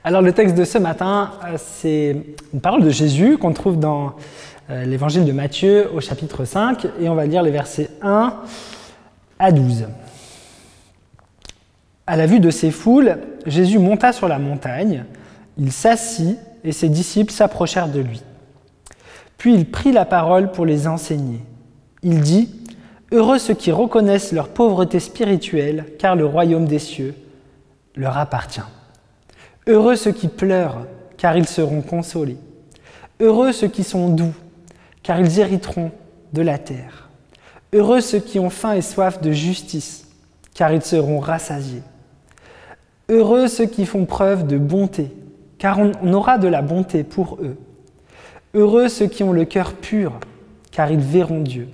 Alors le texte de ce matin, c'est une parole de Jésus qu'on trouve dans l'évangile de Matthieu au chapitre 5 et on va lire les versets 1 à 12. À la vue de ces foules, Jésus monta sur la montagne, il s'assit et ses disciples s'approchèrent de lui. Puis il prit la parole pour les enseigner. Il dit : « Heureux ceux qui reconnaissent leur pauvreté spirituelle, car le royaume des cieux leur appartient. Heureux ceux qui pleurent, car ils seront consolés. Heureux ceux qui sont doux, car ils hériteront de la terre. Heureux ceux qui ont faim et soif de justice, car ils seront rassasiés. Heureux ceux qui font preuve de bonté, car on aura de la bonté pour eux. Heureux ceux qui ont le cœur pur, car ils verront Dieu.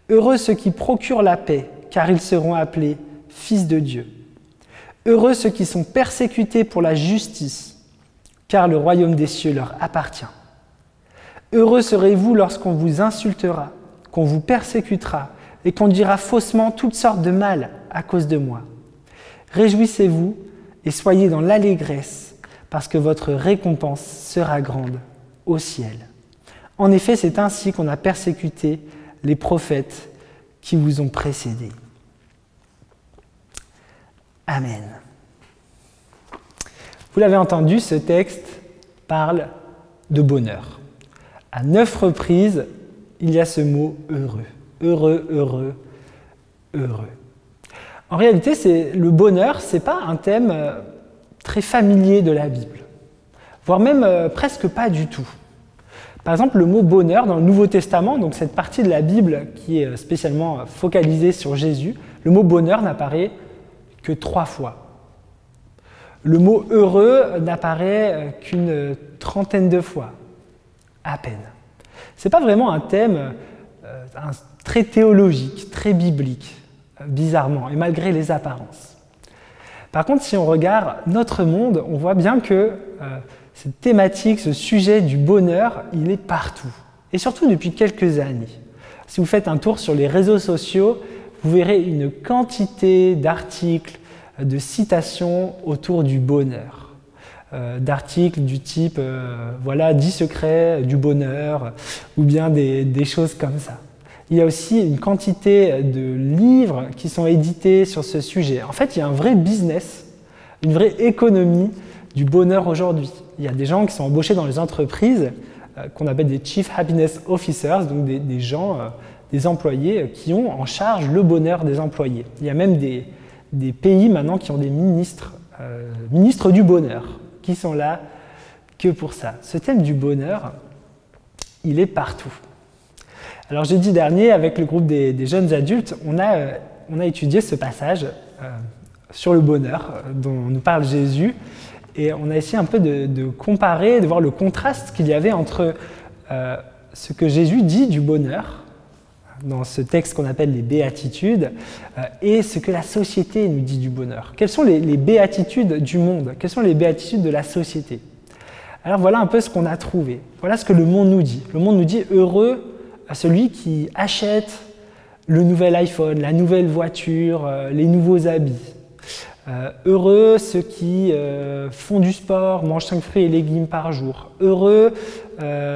Heureux ceux qui procurent la paix, car ils seront appelés fils de Dieu. Heureux ceux qui sont persécutés pour la justice, car le royaume des cieux leur appartient. Heureux serez-vous lorsqu'on vous insultera, qu'on vous persécutera et qu'on dira faussement toutes sortes de mal à cause de moi. Réjouissez-vous et soyez dans l'allégresse, parce que votre récompense sera grande au ciel. En effet, c'est ainsi qu'on a persécuté les prophètes qui vous ont précédés. Amen. Vous l'avez entendu, ce texte parle de bonheur. À 9 reprises, il y a ce mot « heureux ». Heureux, heureux, heureux. En réalité, le bonheur, ce n'est pas un thème très familier de la Bible, voire même presque pas du tout. Par exemple, le mot « bonheur » dans le Nouveau Testament, donc cette partie de la Bible qui est spécialement focalisée sur Jésus, le mot « bonheur » n'apparaît que 3 fois. Le mot « heureux » n'apparaît qu'une trentaine de fois, à peine. Ce n'est pas vraiment un thème très théologique, très biblique, bizarrement, et malgré les apparences. Par contre, si on regarde notre monde, on voit bien que cette thématique, ce sujet du bonheur, il est partout, et surtout depuis quelques années. Si vous faites un tour sur les réseaux sociaux, vous verrez une quantité d'articles, de citations autour du bonheur. D'articles du type voilà 10 secrets du bonheur, ou bien des choses comme ça. Il y a aussi une quantité de livres qui sont édités sur ce sujet. En fait, il y a un vrai business, une vraie économie du bonheur aujourd'hui. Il y a des gens qui sont embauchés dans les entreprises qu'on appelle des Chief Happiness Officers, donc des gens, des employés qui ont en charge le bonheur des employés. Il y a même des pays maintenant qui ont des ministres du bonheur, qui sont là que pour ça. Ce thème du bonheur, il est partout. Alors jeudi dernier, avec le groupe des jeunes adultes, on a étudié ce passage sur le bonheur dont nous parle Jésus, et on a essayé un peu de comparer, de voir le contraste qu'il y avait entre ce que Jésus dit du bonheur, dans ce texte qu'on appelle les béatitudes, et ce que la société nous dit du bonheur. Quelles sont les béatitudes du monde? Quelles sont les béatitudes de la société? Alors voilà un peu ce qu'on a trouvé. Voilà ce que le monde nous dit. Le monde nous dit « Heureux celui qui achète le nouvel iPhone, la nouvelle voiture, les nouveaux habits. Heureux ceux qui font du sport, mangent 5 fruits et légumes par jour. Heureux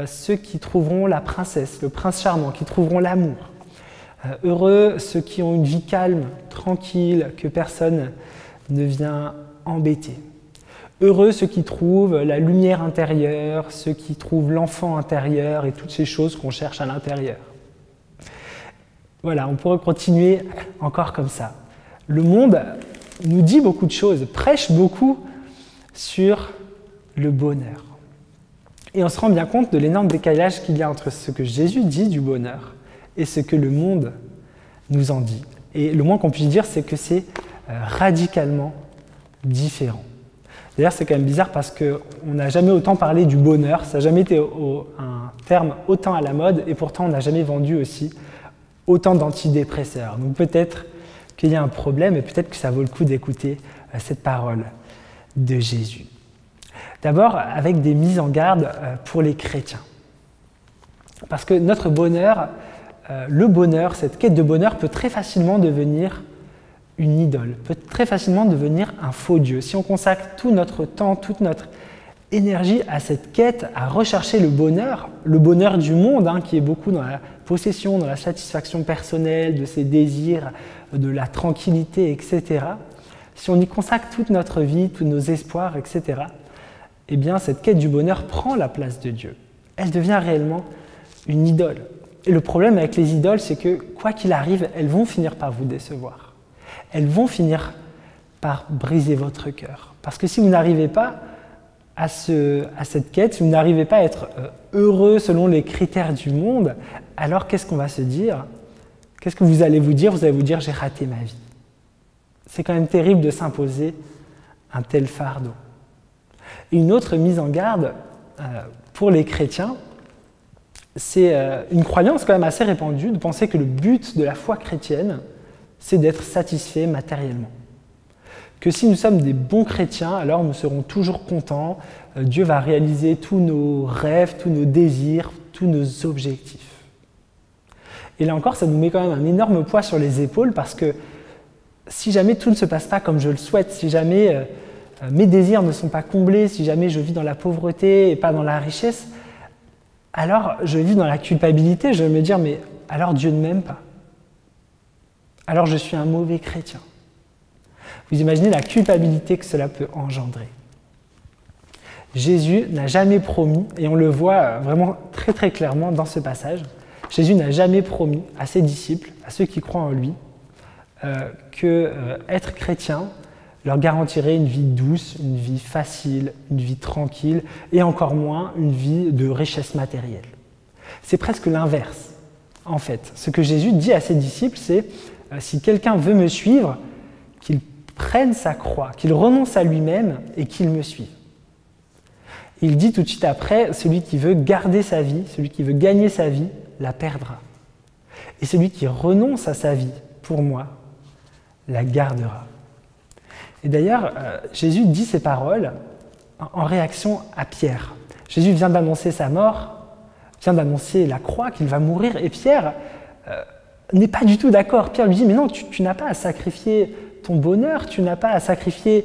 ceux qui trouveront la princesse, le prince charmant, qui trouveront l'amour. Heureux ceux qui ont une vie calme, tranquille, que personne ne vient embêter. Heureux ceux qui trouvent la lumière intérieure, ceux qui trouvent l'enfant intérieur et toutes ces choses qu'on cherche à l'intérieur. Voilà, on pourrait continuer encore comme ça. Le monde nous dit beaucoup de choses, prêche beaucoup sur le bonheur. Et on se rend bien compte de l'énorme décalage qu'il y a entre ce que Jésus dit du bonheur et ce que le monde nous en dit. Et le moins qu'on puisse dire, c'est que c'est radicalement différent. D'ailleurs, c'est quand même bizarre parce qu'on n'a jamais autant parlé du bonheur, ça n'a jamais été un terme autant à la mode, et pourtant on n'a jamais vendu aussi autant d'antidépresseurs. Donc peut-être qu'il y a un problème, et peut-être que ça vaut le coup d'écouter cette parole de Jésus. D'abord, avec des mises en garde pour les chrétiens. Parce que notre bonheur, le bonheur, cette quête de bonheur peut très facilement devenir une idole, peut très facilement devenir un faux Dieu. Si on consacre tout notre temps, toute notre énergie à cette quête, à rechercher le bonheur du monde, qui est beaucoup dans la possession, dans la satisfaction personnelle, de ses désirs, de la tranquillité, etc. Si on y consacre toute notre vie, tous nos espoirs, etc., eh bien cette quête du bonheur prend la place de Dieu. Elle devient réellement une idole. Et le problème avec les idoles, c'est que quoi qu'il arrive, elles vont finir par vous décevoir. Elles vont finir par briser votre cœur. Parce que si vous n'arrivez pas à cette quête, si vous n'arrivez pas à être heureux selon les critères du monde, alors qu'est-ce qu'on va se dire? Qu'est-ce que vous allez vous dire? Vous allez vous dire, j'ai raté ma vie. C'est quand même terrible de s'imposer un tel fardeau. Une autre mise en garde pour les chrétiens, c'est une croyance quand même assez répandue de penser que le but de la foi chrétienne, c'est d'être satisfait matériellement. Que si nous sommes des bons chrétiens, alors nous serons toujours contents, Dieu va réaliser tous nos rêves, tous nos désirs, tous nos objectifs. Et là encore, ça nous met quand même un énorme poids sur les épaules parce que si jamais tout ne se passe pas comme je le souhaite, si jamais mes désirs ne sont pas comblés, si jamais je vis dans la pauvreté et pas dans la richesse, alors je vis dans la culpabilité, je vais me dire, mais alors Dieu ne m'aime pas. Alors je suis un mauvais chrétien. Vous imaginez la culpabilité que cela peut engendrer. Jésus n'a jamais promis, et on le voit vraiment très très clairement dans ce passage, Jésus n'a jamais promis à ses disciples, à ceux qui croient en lui, que être chrétien leur garantirait une vie douce, une vie facile, une vie tranquille, et encore moins une vie de richesse matérielle. C'est presque l'inverse, en fait. Ce que Jésus dit à ses disciples, c'est si quelqu'un veut me suivre, qu'il prenne sa croix, qu'il renonce à lui-même et qu'il me suive. Il dit tout de suite après, celui qui veut garder sa vie, celui qui veut gagner sa vie, la perdra. Et celui qui renonce à sa vie, pour moi, la gardera. Et d'ailleurs, Jésus dit ces paroles en réaction à Pierre. Jésus vient d'annoncer sa mort, vient d'annoncer la croix, qu'il va mourir, et Pierre n'est pas du tout d'accord. Pierre lui dit, mais non, tu n'as pas à sacrifier ton bonheur, tu n'as pas à sacrifier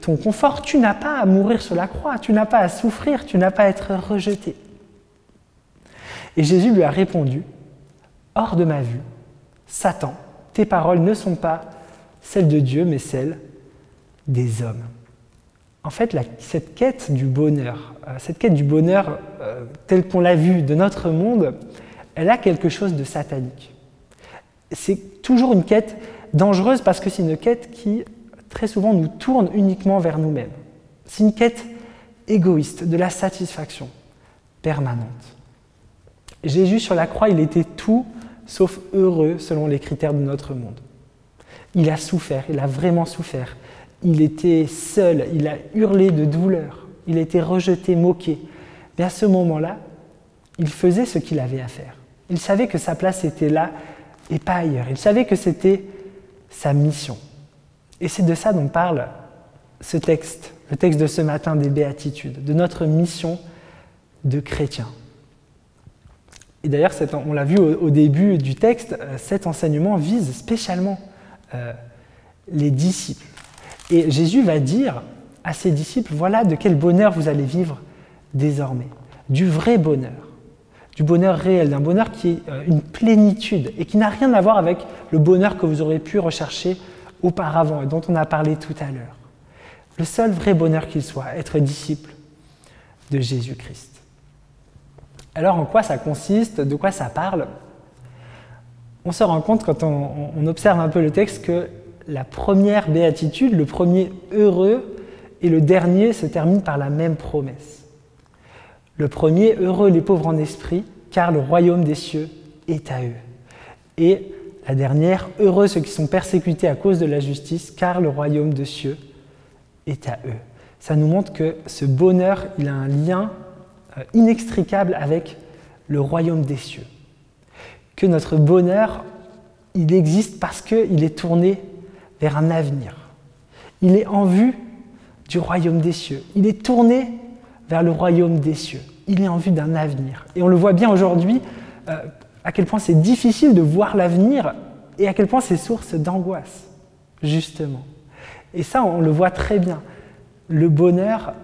ton confort, tu n'as pas à mourir sur la croix, tu n'as pas à souffrir, tu n'as pas à être rejeté. Et Jésus lui a répondu, hors de ma vue, Satan, tes paroles ne sont pas celles de Dieu, mais celles des hommes. En fait, cette quête du bonheur telle qu'on l'a vu de notre monde, elle a quelque chose de satanique. C'est toujours une quête dangereuse parce que c'est une quête qui, très souvent, nous tourne uniquement vers nous-mêmes. C'est une quête égoïste, de la satisfaction permanente. Jésus, sur la croix, il était tout sauf heureux selon les critères de notre monde. Il a souffert, il a vraiment souffert. Il était seul, il a hurlé de douleur, il a été rejeté, moqué. Mais à ce moment-là, il faisait ce qu'il avait à faire. Il savait que sa place était là et pas ailleurs. Il savait que c'était sa mission. Et c'est de ça dont parle ce texte, le texte de ce matin des Béatitudes, de notre mission de chrétien. Et d'ailleurs, on l'a vu au début du texte, cet enseignement vise spécialement les disciples. Et Jésus va dire à ses disciples, voilà de quel bonheur vous allez vivre désormais. Du vrai bonheur, du bonheur réel, d'un bonheur qui est une plénitude et qui n'a rien à voir avec le bonheur que vous aurez pu rechercher auparavant et dont on a parlé tout à l'heure. Le seul vrai bonheur qu'il soit, être disciple de Jésus-Christ. Alors en quoi ça consiste, de quoi ça parle? On se rend compte quand on observe un peu le texte que la première béatitude, le premier heureux, et le dernier se terminent par la même promesse. Le premier, heureux les pauvres en esprit, car le royaume des cieux est à eux. Et la dernière, heureux ceux qui sont persécutés à cause de la justice, car le royaume des cieux est à eux. Ça nous montre que ce bonheur, il a un lien inextricable avec le royaume des cieux. Que notre bonheur, il existe parce qu'il est tourné vers un avenir. Il est en vue du royaume des cieux. Il est tourné vers le royaume des cieux. Il est en vue d'un avenir. Et on le voit bien aujourd'hui, à quel point c'est difficile de voir l'avenir et à quel point c'est source d'angoisse. justement. Et ça, on le voit très bien. Le bonheur,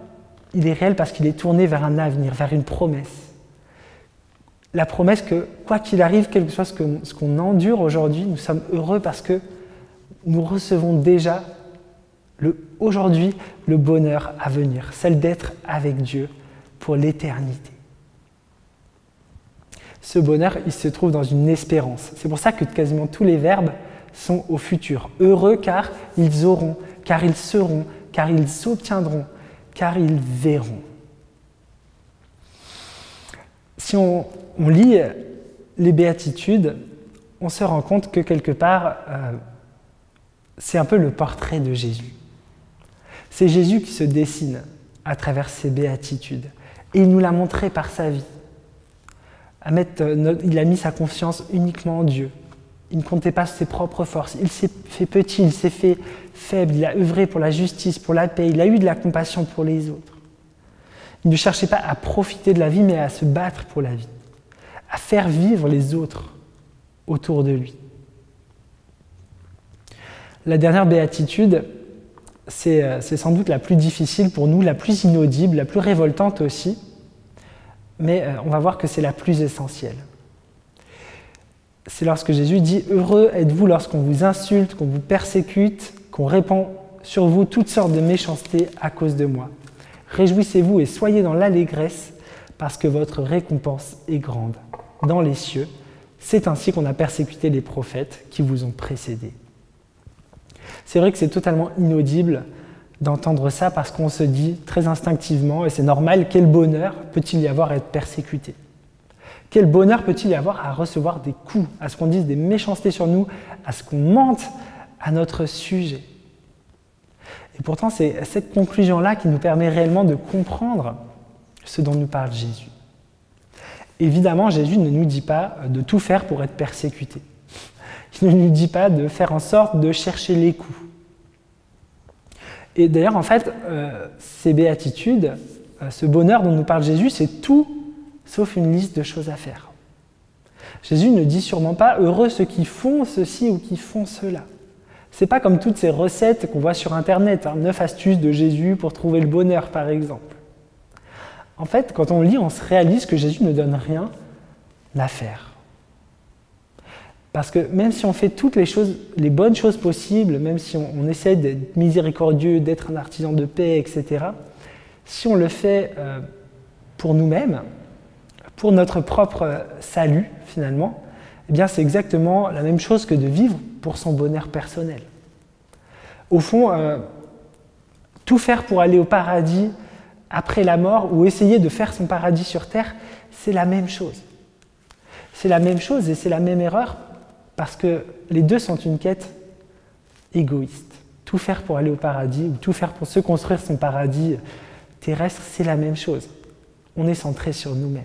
il est réel parce qu'il est tourné vers un avenir, vers une promesse. La promesse que, quoi qu'il arrive, quel que soit ce qu'on endure aujourd'hui, nous sommes heureux parce que nous recevons déjà aujourd'hui le bonheur à venir, celle d'être avec Dieu pour l'éternité. Ce bonheur, il se trouve dans une espérance. C'est pour ça que quasiment tous les verbes sont au futur. Heureux car ils auront, car ils seront, car ils obtiendront, car ils verront. Si on lit les béatitudes, on se rend compte que quelque part, c'est un peu le portrait de Jésus. C'est Jésus qui se dessine à travers ces béatitudes. Et il nous l'a montré par sa vie. Il a mis sa confiance uniquement en Dieu. Il ne comptait pas ses propres forces. Il s'est fait petit, il s'est fait faible. Il a œuvré pour la justice, pour la paix. Il a eu de la compassion pour les autres. Il ne cherchait pas à profiter de la vie, mais à se battre pour la vie, à faire vivre les autres autour de lui. La dernière béatitude, c'est sans doute la plus difficile pour nous, la plus inaudible, la plus révoltante aussi, mais on va voir que c'est la plus essentielle. C'est lorsque Jésus dit « Heureux êtes-vous lorsqu'on vous insulte, qu'on vous persécute, qu'on répand sur vous toutes sortes de méchancetés à cause de moi. Réjouissez-vous et soyez dans l'allégresse, parce que votre récompense est grande dans les cieux. C'est ainsi qu'on a persécuté les prophètes qui vous ont précédés. » C'est vrai que c'est totalement inaudible d'entendre ça parce qu'on se dit très instinctivement, et c'est normal, quel bonheur peut-il y avoir à être persécuté? Quel bonheur peut-il y avoir à recevoir des coups, à ce qu'on dise des méchancetés sur nous, à ce qu'on mente à notre sujet? Et pourtant, c'est cette conclusion-là qui nous permet réellement de comprendre ce dont nous parle Jésus. Évidemment, Jésus ne nous dit pas de tout faire pour être persécuté. Il ne nous dit pas de faire en sorte de chercher les coups. Et d'ailleurs, en fait, ces béatitudes, ce bonheur dont nous parle Jésus, c'est tout sauf une liste de choses à faire. Jésus ne dit sûrement pas « heureux ceux qui font ceci ou qui font cela ». C'est pas comme toutes ces recettes qu'on voit sur Internet, 9 astuces de Jésus pour trouver le bonheur, par exemple. En fait, quand on lit, on se réalise que Jésus ne donne rien à faire. Parce que même si on fait toutes les bonnes choses possibles, même si on essaie d'être miséricordieux, d'être un artisan de paix, etc., si on le fait pour nous-mêmes, pour notre propre salut, finalement, eh bien, c'est exactement la même chose que de vivre pour son bonheur personnel. Au fond, tout faire pour aller au paradis après la mort ou essayer de faire son paradis sur terre, c'est la même chose. C'est la même chose et c'est la même erreur parce que les deux sont une quête égoïste. Tout faire pour aller au paradis ou tout faire pour se construire son paradis terrestre, c'est la même chose. On est centré sur nous-mêmes.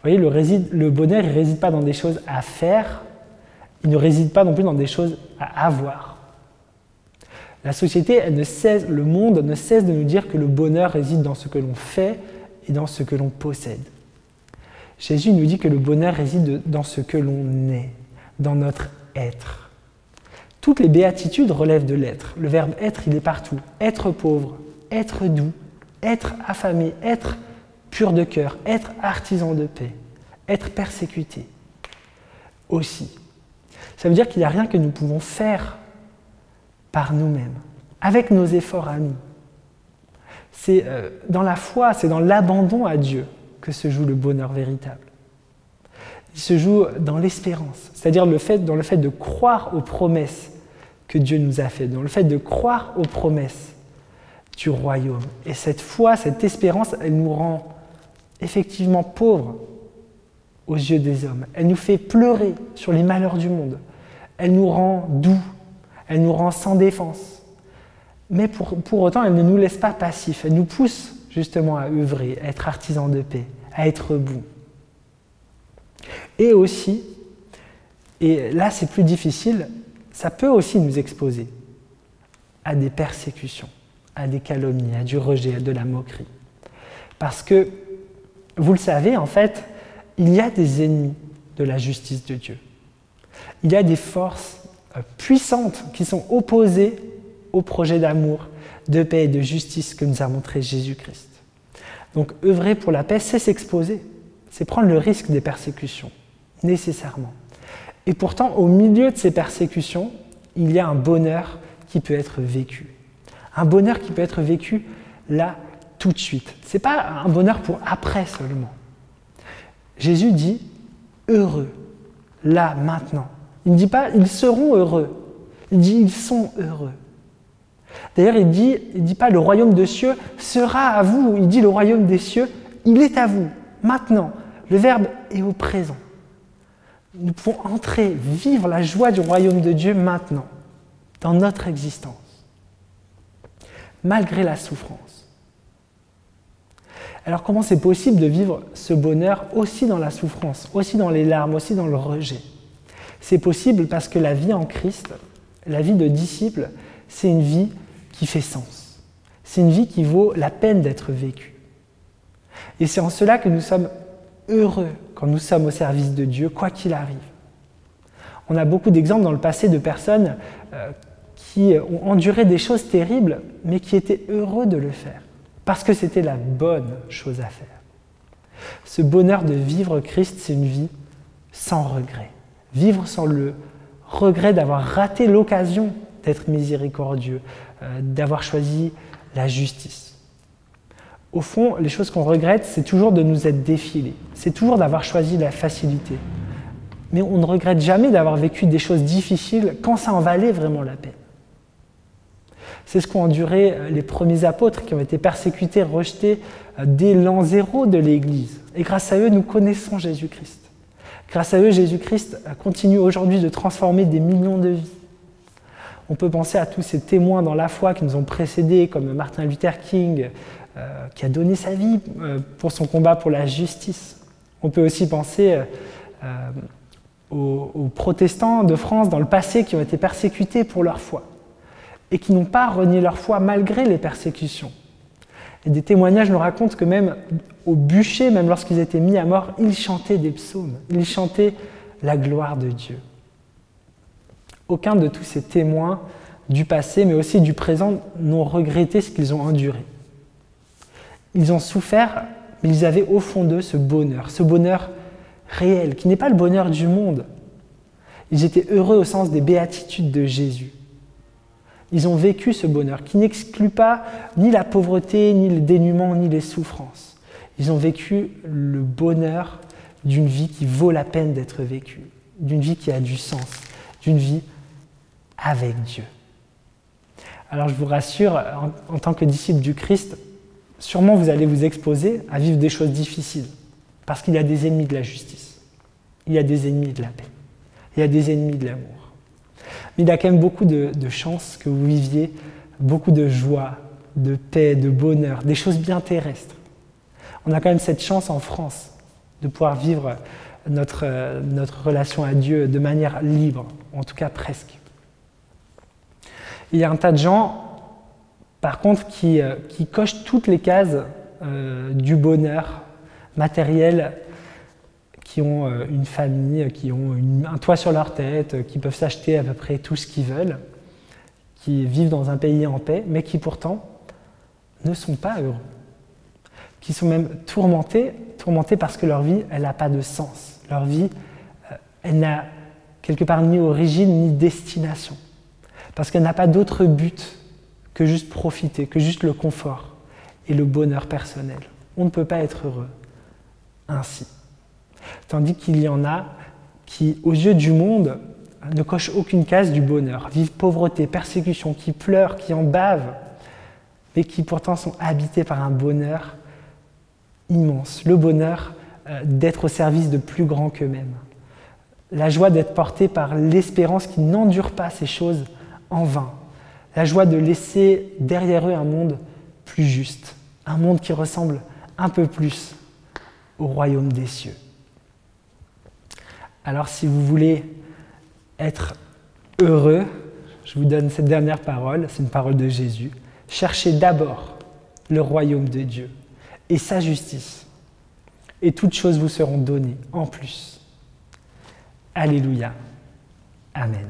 Vous voyez, le bonheur, il ne réside pas dans des choses à faire, il ne réside pas non plus dans des choses à avoir. La société, le monde ne cesse de nous dire que le bonheur réside dans ce que l'on fait et dans ce que l'on possède. Jésus nous dit que le bonheur réside dans ce que l'on est, dans notre être. Toutes les béatitudes relèvent de l'être. Le verbe être, il est partout. Être pauvre, être doux, être affamé, être pur de cœur, être artisan de paix, être persécuté aussi. Ça veut dire qu'il n'y a rien que nous pouvons faire par nous-mêmes, avec nos efforts à nous. C'est dans la foi, c'est dans l'abandon à Dieu que se joue le bonheur véritable. Il se joue dans l'espérance, c'est-à-dire dans le fait de croire aux promesses que Dieu nous a faites, dans le fait de croire aux promesses du royaume. Et cette foi, cette espérance, elle nous rend effectivement pauvres aux yeux des hommes. Elle nous fait pleurer sur les malheurs du monde. Elle nous rend doux. Elle nous rend sans défense. Mais pour autant, elle ne nous laisse pas passifs. Elle nous pousse justement à œuvrer, à être artisans de paix, à être bons. Et aussi, et là c'est plus difficile, ça peut aussi nous exposer à des persécutions, à des calomnies, à du rejet, à de la moquerie. Parce que, vous le savez, en fait, il y a des ennemis de la justice de Dieu. Il y a des forces puissantes qui sont opposées au projet d'amour, de paix et de justice que nous a montré Jésus-Christ. Donc œuvrer pour la paix, c'est s'exposer, c'est prendre le risque des persécutions, nécessairement. Et pourtant, au milieu de ces persécutions, il y a un bonheur qui peut être vécu. Un bonheur qui peut être vécu là, tout de suite. Ce n'est pas un bonheur pour après seulement. Jésus dit « heureux », là, maintenant. Il ne dit pas « ils seront heureux », il dit « ils sont heureux ». D'ailleurs, il dit pas « le royaume des cieux sera à vous », il dit « le royaume des cieux, il est à vous, maintenant ». Le verbe est au présent. Nous pouvons entrer, vivre la joie du royaume de Dieu maintenant, dans notre existence, malgré la souffrance. Alors comment c'est possible de vivre ce bonheur aussi dans la souffrance, aussi dans les larmes, aussi dans le rejet? C'est possible parce que la vie en Christ, la vie de disciple, c'est une vie qui fait sens. C'est une vie qui vaut la peine d'être vécue. Et c'est en cela que nous sommes heureux quand nous sommes au service de Dieu, quoi qu'il arrive. On a beaucoup d'exemples dans le passé de personnes qui ont enduré des choses terribles, mais qui étaient heureux de le faire, parce que c'était la bonne chose à faire. Ce bonheur de vivre Christ, c'est une vie sans regret. Vivre sans le regret d'avoir raté l'occasion d'être miséricordieux, d'avoir choisi la justice. Au fond, les choses qu'on regrette, c'est toujours de nous être défilés. C'est toujours d'avoir choisi la facilité. Mais on ne regrette jamais d'avoir vécu des choses difficiles quand ça en valait vraiment la peine. C'est ce qu'ont enduré les premiers apôtres qui ont été persécutés, rejetés dès l'an 0 de l'Église. Et grâce à eux, nous connaissons Jésus-Christ. Grâce à eux, Jésus-Christ continue aujourd'hui de transformer des millions de vies. On peut penser à tous ces témoins dans la foi qui nous ont précédés, comme Martin Luther King, qui a donné sa vie pour son combat pour la justice. On peut aussi penser aux protestants de France dans le passé qui ont été persécutés pour leur foi et qui n'ont pas renié leur foi malgré les persécutions. Et des témoignages nous racontent que même au bûcher, même lorsqu'ils étaient mis à mort, ils chantaient des psaumes, ils chantaient la gloire de Dieu. Aucun de tous ces témoins du passé, mais aussi du présent, n'ont regretté ce qu'ils ont enduré. Ils ont souffert, mais ils avaient au fond d'eux ce bonheur réel, qui n'est pas le bonheur du monde. Ils étaient heureux au sens des béatitudes de Jésus. Ils ont vécu ce bonheur qui n'exclut pas ni la pauvreté, ni le dénuement, ni les souffrances. Ils ont vécu le bonheur d'une vie qui vaut la peine d'être vécue, d'une vie qui a du sens, d'une vie avec Dieu. Alors je vous rassure, en tant que disciple du Christ, sûrement vous allez vous exposer à vivre des choses difficiles, parce qu'il y a des ennemis de la justice, il y a des ennemis de la paix, il y a des ennemis de l'amour. Mais il y a quand même beaucoup de chances que vous viviez beaucoup de joie, de paix, de bonheur, des choses bien terrestres. On a quand même cette chance en France de pouvoir vivre notre relation à Dieu de manière libre, en tout cas presque. Il y a un tas de gens, par contre, qui cochent toutes les cases du bonheur matériel, qui ont une famille, qui ont un toit sur leur tête, qui peuvent s'acheter à peu près tout ce qu'ils veulent, qui vivent dans un pays en paix, mais qui pourtant ne sont pas heureux, qui sont même tourmentés parce que leur vie, elle n'a pas de sens. Leur vie, elle n'a quelque part ni origine ni destination, parce qu'elle n'a pas d'autre but que juste profiter, que juste le confort et le bonheur personnel. On ne peut pas être heureux ainsi. Tandis qu'il y en a qui, aux yeux du monde, ne cochent aucune case du bonheur, vivent pauvreté, persécution, qui pleurent, qui en bavent, mais qui pourtant sont habités par un bonheur immense, le bonheur d'être au service de plus grands qu'eux-mêmes, la joie d'être portés par l'espérance qui n'endure pas ces choses en vain, la joie de laisser derrière eux un monde plus juste, un monde qui ressemble un peu plus au royaume des cieux. Alors si vous voulez être heureux, je vous donne cette dernière parole, c'est une parole de Jésus. Cherchez d'abord le royaume de Dieu et sa justice, et toutes choses vous seront données en plus. Alléluia. Amen.